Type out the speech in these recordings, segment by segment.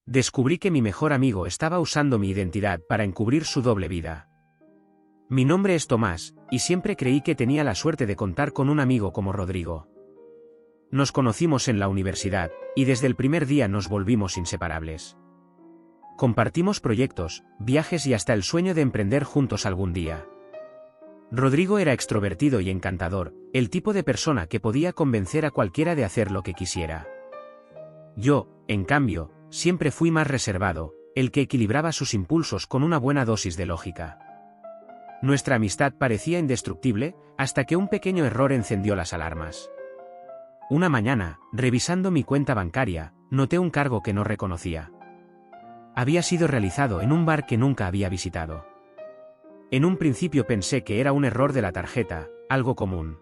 Descubrí que mi mejor amigo estaba usando mi identidad para encubrir su doble vida. Mi nombre es Tomás, y siempre creí que tenía la suerte de contar con un amigo como Rodrigo. Nos conocimos en la universidad, y desde el primer día nos volvimos inseparables. Compartimos proyectos, viajes y hasta el sueño de emprender juntos algún día. Rodrigo era extrovertido y encantador, el tipo de persona que podía convencer a cualquiera de hacer lo que quisiera. Yo, en cambio, siempre fui más reservado, el que equilibraba sus impulsos con una buena dosis de lógica. Nuestra amistad parecía indestructible, hasta que un pequeño error encendió las alarmas. Una mañana, revisando mi cuenta bancaria, noté un cargo que no reconocía. Había sido realizado en un bar que nunca había visitado. En un principio pensé que era un error de la tarjeta, algo común.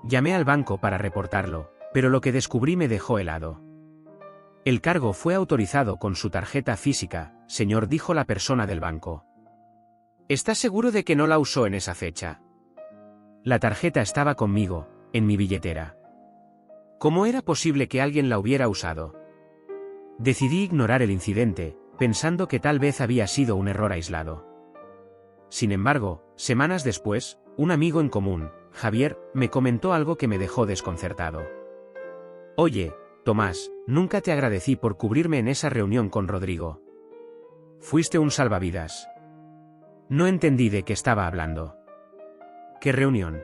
Llamé al banco para reportarlo, pero lo que descubrí me dejó helado. El cargo fue autorizado con su tarjeta física, señor, dijo la persona del banco. ¿Estás seguro de que no la usó en esa fecha? La tarjeta estaba conmigo, en mi billetera. ¿Cómo era posible que alguien la hubiera usado? Decidí ignorar el incidente, pensando que tal vez había sido un error aislado. Sin embargo, semanas después, un amigo en común, Javier, me comentó algo que me dejó desconcertado. Oye, Tomás, nunca te agradecí por cubrirme en esa reunión con Rodrigo. Fuiste un salvavidas. No entendí de qué estaba hablando. ¿Qué reunión?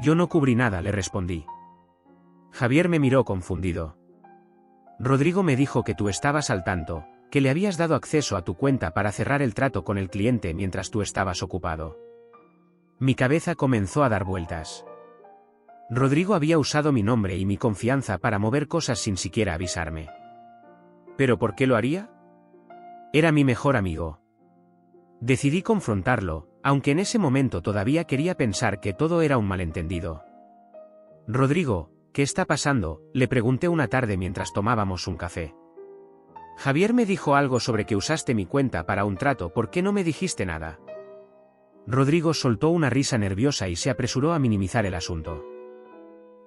Yo no cubrí nada, le respondí. Javier me miró confundido. Rodrigo me dijo que tú estabas al tanto, que le habías dado acceso a tu cuenta para cerrar el trato con el cliente mientras tú estabas ocupado. Mi cabeza comenzó a dar vueltas. Rodrigo había usado mi nombre y mi confianza para mover cosas sin siquiera avisarme. ¿Pero por qué lo haría? Era mi mejor amigo. Decidí confrontarlo, aunque en ese momento todavía quería pensar que todo era un malentendido. Rodrigo, ¿qué está pasando?, le pregunté una tarde mientras tomábamos un café. Javier me dijo algo sobre que usaste mi cuenta para un trato, ¿por qué no me dijiste nada? Rodrigo soltó una risa nerviosa y se apresuró a minimizar el asunto.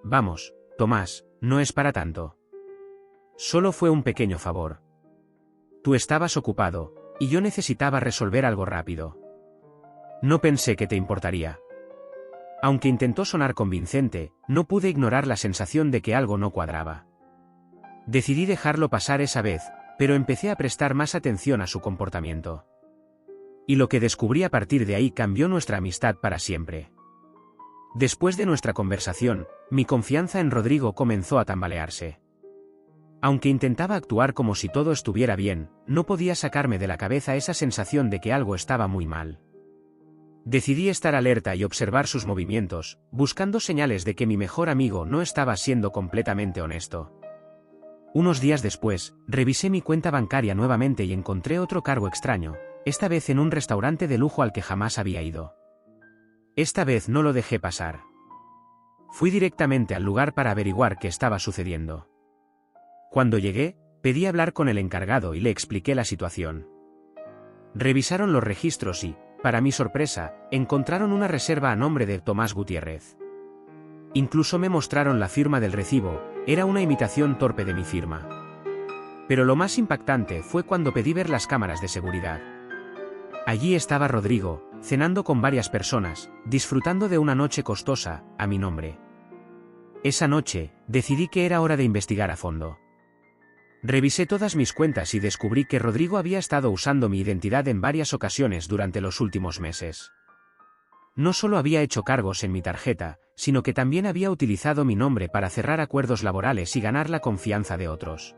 Vamos, Tomás, no es para tanto. Solo fue un pequeño favor. Tú estabas ocupado, y yo necesitaba resolver algo rápido. No pensé que te importaría. Aunque intentó sonar convincente, no pude ignorar la sensación de que algo no cuadraba. Decidí dejarlo pasar esa vez, pero empecé a prestar más atención a su comportamiento. Y lo que descubrí a partir de ahí cambió nuestra amistad para siempre. Después de nuestra conversación, mi confianza en Rodrigo comenzó a tambalearse. Aunque intentaba actuar como si todo estuviera bien, no podía sacarme de la cabeza esa sensación de que algo estaba muy mal. Decidí estar alerta y observar sus movimientos, buscando señales de que mi mejor amigo no estaba siendo completamente honesto. Unos días después, revisé mi cuenta bancaria nuevamente y encontré otro cargo extraño, esta vez en un restaurante de lujo al que jamás había ido. Esta vez no lo dejé pasar. Fui directamente al lugar para averiguar qué estaba sucediendo. Cuando llegué, pedí hablar con el encargado y le expliqué la situación. Revisaron los registros y, para mi sorpresa, encontraron una reserva a nombre de Tomás Gutiérrez. Incluso me mostraron la firma del recibo, era una imitación torpe de mi firma. Pero lo más impactante fue cuando pedí ver las cámaras de seguridad. Allí estaba Rodrigo, cenando con varias personas, disfrutando de una noche costosa, a mi nombre. Esa noche, decidí que era hora de investigar a fondo. Revisé todas mis cuentas y descubrí que Rodrigo había estado usando mi identidad en varias ocasiones durante los últimos meses. No solo había hecho cargos en mi tarjeta, sino que también había utilizado mi nombre para cerrar acuerdos laborales y ganar la confianza de otros.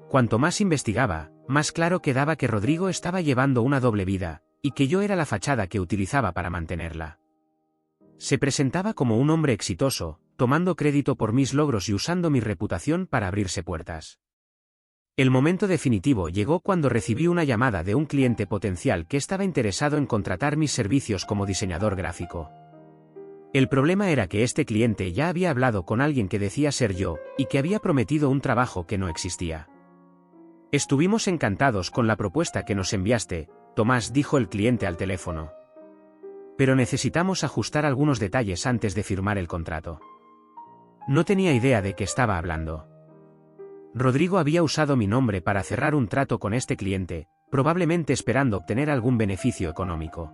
Cuanto más investigaba, más claro quedaba que Rodrigo estaba llevando una doble vida, y que yo era la fachada que utilizaba para mantenerla. Se presentaba como un hombre exitoso, tomando crédito por mis logros y usando mi reputación para abrirse puertas. El momento definitivo llegó cuando recibí una llamada de un cliente potencial que estaba interesado en contratar mis servicios como diseñador gráfico. El problema era que este cliente ya había hablado con alguien que decía ser yo, y que había prometido un trabajo que no existía. Estuvimos encantados con la propuesta que nos enviaste, Tomás, dijo el cliente al teléfono. Pero necesitamos ajustar algunos detalles antes de firmar el contrato. No tenía idea de qué estaba hablando. Rodrigo había usado mi nombre para cerrar un trato con este cliente, probablemente esperando obtener algún beneficio económico.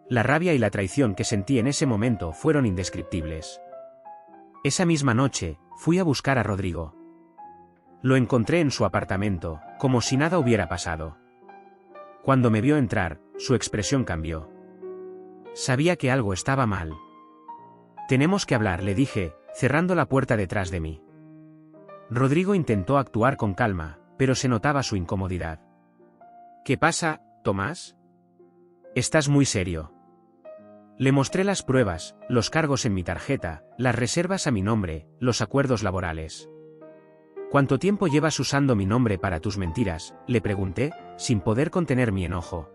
La rabia y la traición que sentí en ese momento fueron indescriptibles. Esa misma noche, fui a buscar a Rodrigo. Lo encontré en su apartamento, como si nada hubiera pasado. Cuando me vio entrar, su expresión cambió. Sabía que algo estaba mal. Tenemos que hablar, le dije, cerrando la puerta detrás de mí. Rodrigo intentó actuar con calma, pero se notaba su incomodidad. ¿Qué pasa, Tomás? Estás muy serio. Le mostré las pruebas, los cargos en mi tarjeta, las reservas a mi nombre, los acuerdos laborales. ¿Cuánto tiempo llevas usando mi nombre para tus mentiras?, le pregunté, sin poder contener mi enojo.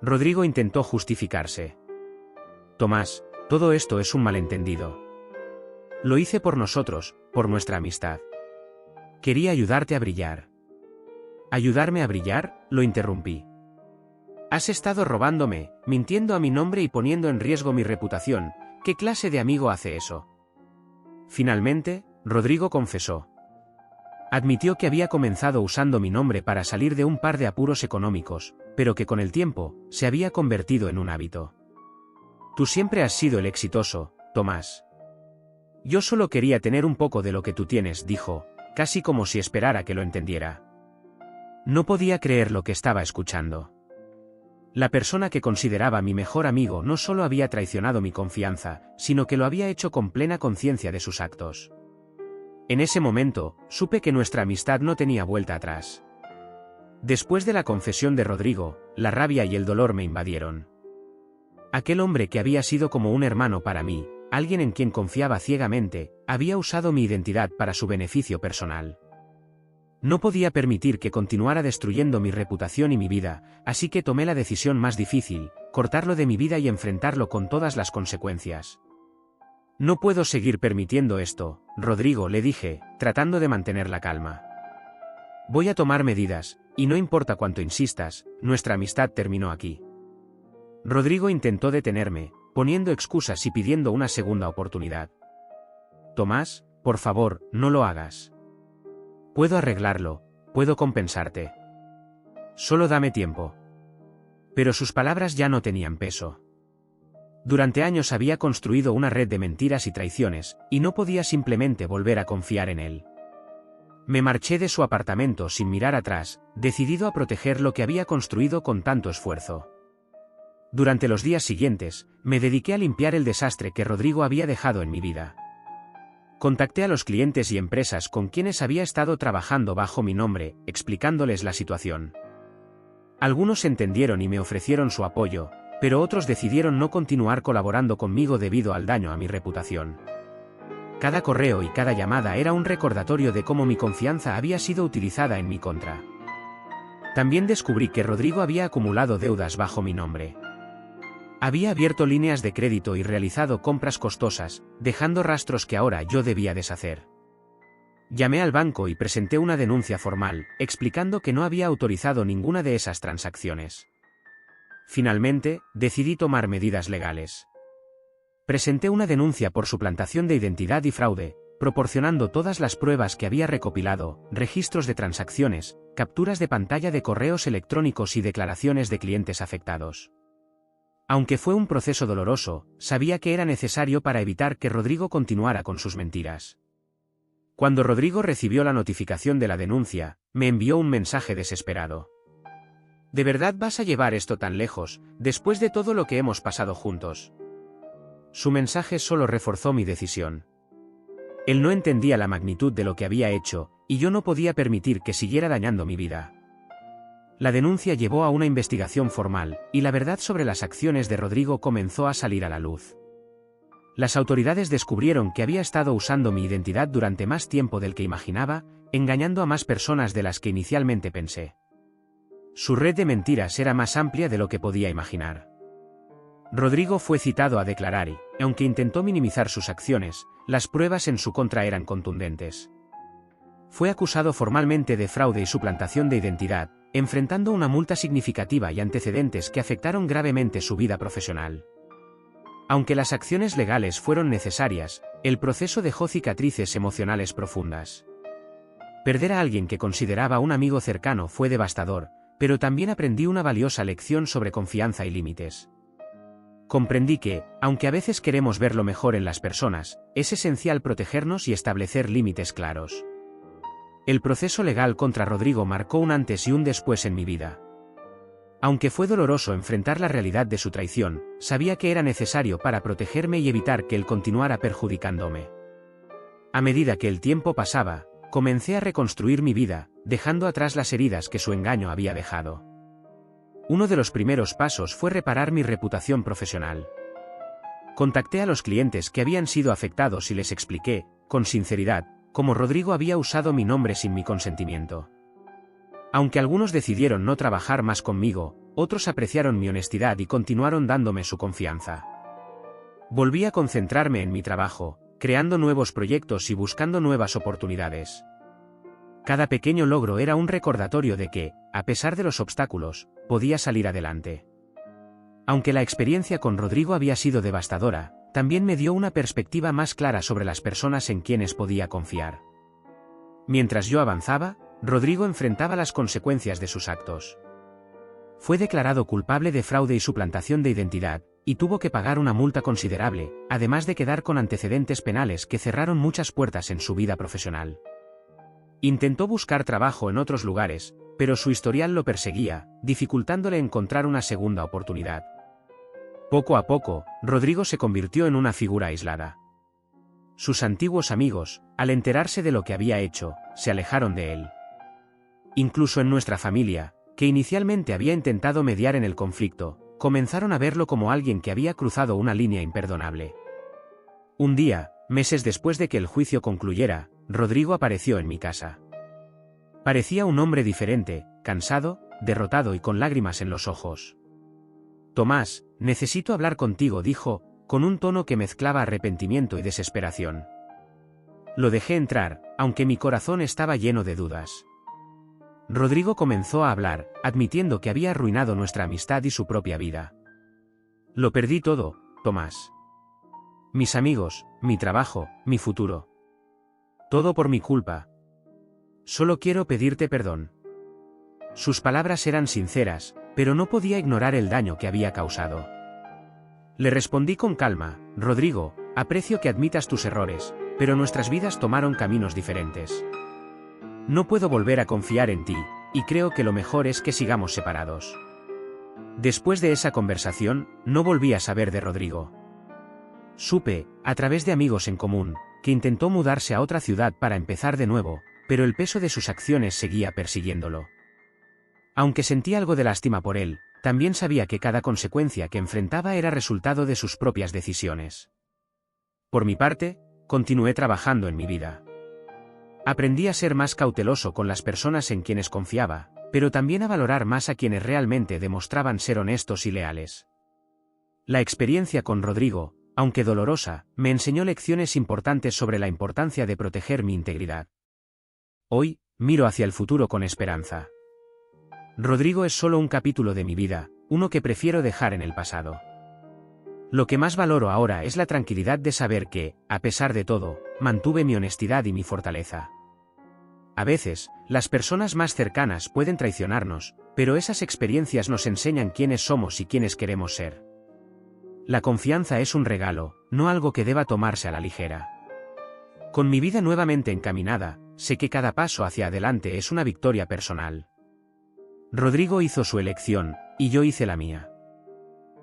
Rodrigo intentó justificarse. Tomás, todo esto es un malentendido. Lo hice por nosotros, por nuestra amistad. Quería ayudarte a brillar. ¿Ayudarme a brillar?, lo interrumpí. Has estado robándome, mintiendo a mi nombre y poniendo en riesgo mi reputación. ¿Qué clase de amigo hace eso? Finalmente, Rodrigo confesó. Admitió que había comenzado usando mi nombre para salir de un par de apuros económicos, pero que con el tiempo, se había convertido en un hábito. Tú siempre has sido el exitoso, Tomás. Yo solo quería tener un poco de lo que tú tienes, dijo, casi como si esperara que lo entendiera. No podía creer lo que estaba escuchando. La persona que consideraba mi mejor amigo no solo había traicionado mi confianza, sino que lo había hecho con plena conciencia de sus actos. En ese momento, supe que nuestra amistad no tenía vuelta atrás. Después de la confesión de Rodrigo, la rabia y el dolor me invadieron. Aquel hombre que había sido como un hermano para mí, alguien en quien confiaba ciegamente, había usado mi identidad para su beneficio personal. No podía permitir que continuara destruyendo mi reputación y mi vida, así que tomé la decisión más difícil, cortarlo de mi vida y enfrentarlo con todas las consecuencias. No puedo seguir permitiendo esto, Rodrigo, le dije, tratando de mantener la calma. Voy a tomar medidas, y no importa cuánto insistas, nuestra amistad terminó aquí. Rodrigo intentó detenerme, poniendo excusas y pidiendo una segunda oportunidad. Tomás, por favor, no lo hagas. Puedo arreglarlo, puedo compensarte. Solo dame tiempo. Pero sus palabras ya no tenían peso. Durante años había construido una red de mentiras y traiciones, y no podía simplemente volver a confiar en él. Me marché de su apartamento sin mirar atrás, decidido a proteger lo que había construido con tanto esfuerzo. Durante los días siguientes, me dediqué a limpiar el desastre que Rodrigo había dejado en mi vida. Contacté a los clientes y empresas con quienes había estado trabajando bajo mi nombre, explicándoles la situación. Algunos entendieron y me ofrecieron su apoyo, pero otros decidieron no continuar colaborando conmigo debido al daño a mi reputación. Cada correo y cada llamada era un recordatorio de cómo mi confianza había sido utilizada en mi contra. También descubrí que Rodrigo había acumulado deudas bajo mi nombre. Había abierto líneas de crédito y realizado compras costosas, dejando rastros que ahora yo debía deshacer. Llamé al banco y presenté una denuncia formal, explicando que no había autorizado ninguna de esas transacciones. Finalmente, decidí tomar medidas legales. Presenté una denuncia por suplantación de identidad y fraude, proporcionando todas las pruebas que había recopilado, registros de transacciones, capturas de pantalla de correos electrónicos y declaraciones de clientes afectados. Aunque fue un proceso doloroso, sabía que era necesario para evitar que Rodrigo continuara con sus mentiras. Cuando Rodrigo recibió la notificación de la denuncia, me envió un mensaje desesperado. ¿De verdad vas a llevar esto tan lejos, después de todo lo que hemos pasado juntos? Su mensaje solo reforzó mi decisión. Él no entendía la magnitud de lo que había hecho, y yo no podía permitir que siguiera dañando mi vida. La denuncia llevó a una investigación formal, y la verdad sobre las acciones de Rodrigo comenzó a salir a la luz. Las autoridades descubrieron que había estado usando mi identidad durante más tiempo del que imaginaba, engañando a más personas de las que inicialmente pensé. Su red de mentiras era más amplia de lo que podía imaginar. Rodrigo fue citado a declarar y, aunque intentó minimizar sus acciones, las pruebas en su contra eran contundentes. Fue acusado formalmente de fraude y suplantación de identidad, enfrentando una multa significativa y antecedentes que afectaron gravemente su vida profesional. Aunque las acciones legales fueron necesarias, el proceso dejó cicatrices emocionales profundas. Perder a alguien que consideraba un amigo cercano fue devastador, pero también aprendí una valiosa lección sobre confianza y límites. Comprendí que, aunque a veces queremos ver lo mejor en las personas, es esencial protegernos y establecer límites claros. El proceso legal contra Rodrigo marcó un antes y un después en mi vida. Aunque fue doloroso enfrentar la realidad de su traición, sabía que era necesario para protegerme y evitar que él continuara perjudicándome. A medida que el tiempo pasaba, comencé a reconstruir mi vida, dejando atrás las heridas que su engaño había dejado. Uno de los primeros pasos fue reparar mi reputación profesional. Contacté a los clientes que habían sido afectados y les expliqué, con sinceridad, cómo Rodrigo había usado mi nombre sin mi consentimiento. Aunque algunos decidieron no trabajar más conmigo, otros apreciaron mi honestidad y continuaron dándome su confianza. Volví a concentrarme en mi trabajo, creando nuevos proyectos y buscando nuevas oportunidades. Cada pequeño logro era un recordatorio de que, a pesar de los obstáculos, podía salir adelante. Aunque la experiencia con Rodrigo había sido devastadora, también me dio una perspectiva más clara sobre las personas en quienes podía confiar. Mientras yo avanzaba, Rodrigo enfrentaba las consecuencias de sus actos. Fue declarado culpable de fraude y suplantación de identidad, y tuvo que pagar una multa considerable, además de quedar con antecedentes penales que cerraron muchas puertas en su vida profesional. Intentó buscar trabajo en otros lugares, pero su historial lo perseguía, dificultándole encontrar una segunda oportunidad. Poco a poco, Rodrigo se convirtió en una figura aislada. Sus antiguos amigos, al enterarse de lo que había hecho, se alejaron de él. Incluso en nuestra familia, que inicialmente había intentado mediar en el conflicto, comenzaron a verlo como alguien que había cruzado una línea imperdonable. Un día, meses después de que el juicio concluyera, Rodrigo apareció en mi casa. Parecía un hombre diferente, cansado, derrotado y con lágrimas en los ojos. «Tomás, necesito hablar contigo», dijo, con un tono que mezclaba arrepentimiento y desesperación. Lo dejé entrar, aunque mi corazón estaba lleno de dudas. Rodrigo comenzó a hablar, admitiendo que había arruinado nuestra amistad y su propia vida. «Lo perdí todo, Tomás. Mis amigos, mi trabajo, mi futuro. Todo por mi culpa. Solo quiero pedirte perdón». Sus palabras eran sinceras, pero no podía ignorar el daño que había causado. Le respondí con calma: «Rodrigo, aprecio que admitas tus errores, pero nuestras vidas tomaron caminos diferentes. No puedo volver a confiar en ti, y creo que lo mejor es que sigamos separados». Después de esa conversación, no volví a saber de Rodrigo. Supe, a través de amigos en común, que intentó mudarse a otra ciudad para empezar de nuevo, pero el peso de sus acciones seguía persiguiéndolo. Aunque sentí algo de lástima por él, también sabía que cada consecuencia que enfrentaba era resultado de sus propias decisiones. Por mi parte, continué trabajando en mi vida. Aprendí a ser más cauteloso con las personas en quienes confiaba, pero también a valorar más a quienes realmente demostraban ser honestos y leales. La experiencia con Rodrigo, aunque dolorosa, me enseñó lecciones importantes sobre la importancia de proteger mi integridad. Hoy, miro hacia el futuro con esperanza. Rodrigo es solo un capítulo de mi vida, uno que prefiero dejar en el pasado. Lo que más valoro ahora es la tranquilidad de saber que, a pesar de todo, mantuve mi honestidad y mi fortaleza. A veces, las personas más cercanas pueden traicionarnos, pero esas experiencias nos enseñan quiénes somos y quiénes queremos ser. La confianza es un regalo, no algo que deba tomarse a la ligera. Con mi vida nuevamente encaminada, sé que cada paso hacia adelante es una victoria personal. Rodrigo hizo su elección, y yo hice la mía.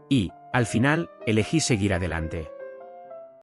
Y, al final, elegí seguir adelante.